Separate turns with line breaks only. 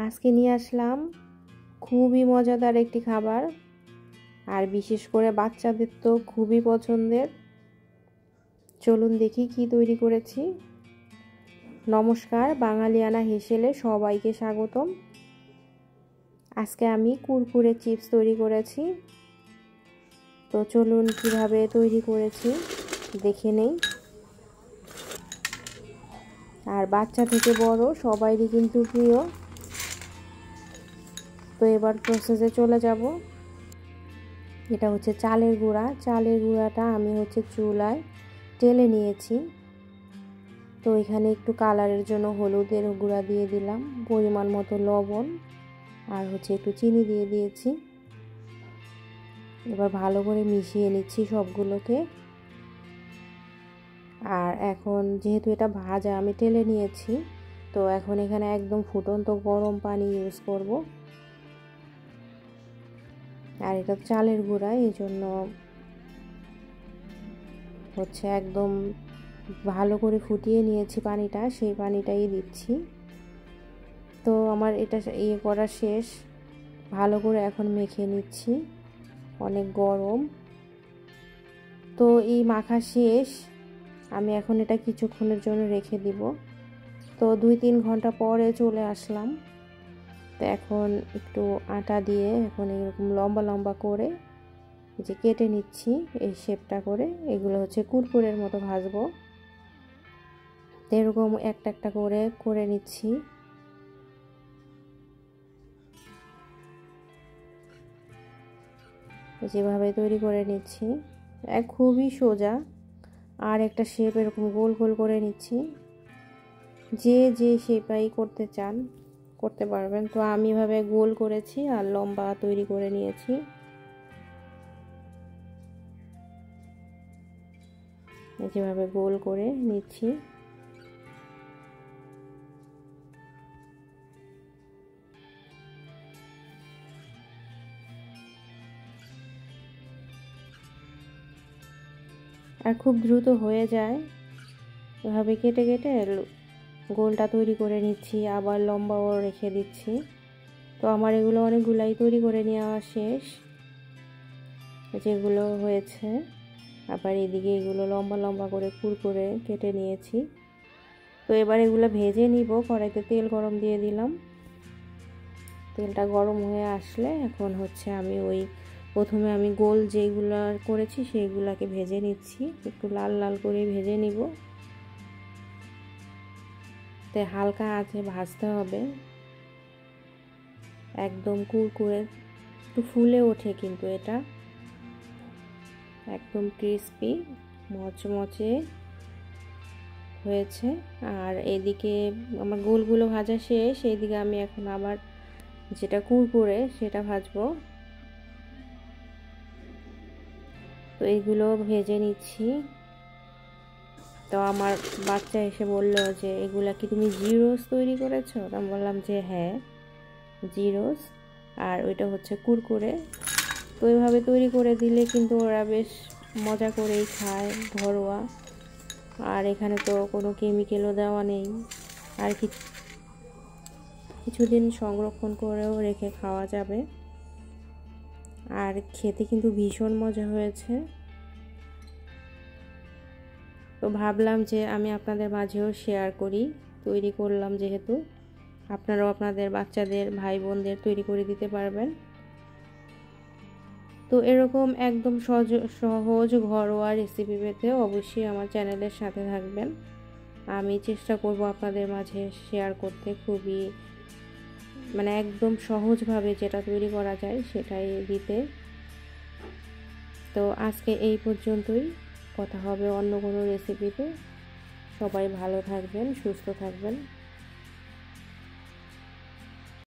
আজকে নিয়ে আসলাম খুবই মজাদার একটি খাবার, আর বিশেষ করে বাচ্চাদের তো খুবই পছন্দের। চলুন দেখি কি তৈরি করেছি। নমস্কার, বাঙালিয়ানা হেসেলে সবাইকে স্বাগতম। আজকে আমি কুরকুরে চিপস তৈরি করেছি। তো চলুন কিভাবে তৈরি করেছি দেখে নেই। আর বাচ্চা থেকে বড় সবাইরই কিন্তু প্রিয়। তো এবার প্রসেসে চলে যাব। এটা হচ্ছে চালের গুঁড়া। চালের গুঁড়াটা আমি চুলায় টেলে নিয়েছি। তো এখানে একটু কালারের জন্য হলুদের গুঁড়া দিয়ে দিলাম, পরিমাণ মতো লবণ, আর একটু চিনি দিয়ে দিয়েছি। এবার ভালো করে মিশিয়ে নিচ্ছি সবগুলোকে। আর এখন যেহেতু এটা ভাজা আমি টেলে নিয়েছি, তো এখন এখানে একদম ফুটন্ত গরম পানি ইউজ করব। আর এটা চালের গুঁড়া, এই জন্য একদম ভালো করে ফুটিয়ে নিয়েছি পানিটা, সেই পানিটাই দিচ্ছি। তো আমার এটা করা শেষ। ভালো করে এখন মেখে নিচ্ছি, অনেক গরম। তো এই মাখা শেষ। আমি এখন এটা কিছুক্ষণের জন্য রেখে দিব। তো 2-3 ঘন্টা পরে চলে আসলাম। তো এখন একটু আটা দিয়ে এখন এরকম লম্বা লম্বা করে কেটে নিচ্ছি, এই শেপটা করে। এগুলো কুরকুরের মতো ভাজবো। তো এরকম একটা একটা করে করে নিচ্ছি। যেভাবে তৈরি করে নিচ্ছি, খুবই সোজা। আর একটা শেপ এরকম গোল গোল করে নিচ্ছি। যে যে শেপাই করতে চান করতে পারবেন। তো আমি এভাবে গোল করেছি আর লম্বা তৈরি করে নিয়েছি। যেভাবে গোল করে নিচ্ছি। আর খুব দ্রুত হয়ে যায়। এভাবে কেটে কেটে গোলটা তৈরি করে নিচ্ছি, আবার লম্বাও রেখে দিচ্ছি। তো আমার এগুলো অনেকগুলাই তৈরি করে নেওয়া শেষ, যেগুলো হয়েছে। আবার এদিকে এগুলো লম্বা লম্বা করে কুরকুরে কেটে নিয়েছি। তো এবার এগুলো ভেজে নিব। কড়াইতে তেল গরম দিয়ে দিলাম। তেলটা গরম হয়ে আসলে এখন আমি প্রথমে আমি গোল যেগুলো করেছি সেইগুলোকে ভেজে নিচ্ছি। একটু লাল লাল করে ভেজে নিব। তে হালকা আঁচে ভাজতে হবে, একদম কুরকুরে একটু ফুলে ওঠে, কিন্তু এটা একদম ক্রিস্পি মচমচে হয়েছে। আর এদিকে আমার গোলগুলো ভাজা শেষ। এইদিকে আমি এখন আবার যেটা কুরকুরে সেটা ভাজবো। তো এইগুলো ভেজে নিচ্ছি। তো আমার বাচ্চা এসে বলল যে এগুলা কি তুমি জিরোস তৈরি করেছো? আমি বললাম যে হ্যাঁ, জিরোস। আর ওইটা কুরকুরে। তো এইভাবে তৈরি করে দিলে কিন্তু ওরা বেশ মজা করেই খায়, ঘরোয়া। আর এখানে তো কোনো কেমিক্যালও দেওয়া নেই। আর কিছুদিন সংরক্ষণ করেও রেখে খাওয়া যাবে। আর খেতে কিন্তু ভীষণ মজা হয়েছে। তো ভাবলাম যে আমি আপনাদের মাঝেও শেয়ার করি। তৈরি করলাম যেহেতু, আপনারাও আপনাদের বাচ্চাদের ভাই বোনদের তৈরি করে দিতে পারবেন। তো এরকম একদম সহজ ঘরোয়া রেসিপি পেতে অবশ্যই আমার চ্যানেলের সাথে থাকবেন। আমি চেষ্টা করব আপনাদের মাঝে শেয়ার করতে, খুবই একদম সহজভাবে যেটা তৈরি করা যায় সেটাই দিতে। তো আজকে এই পর্যন্তই। কথা হবে অন্য কোনো রেসিপিতে। সবাই ভালো থাকবেন, সুস্থ থাকবেন।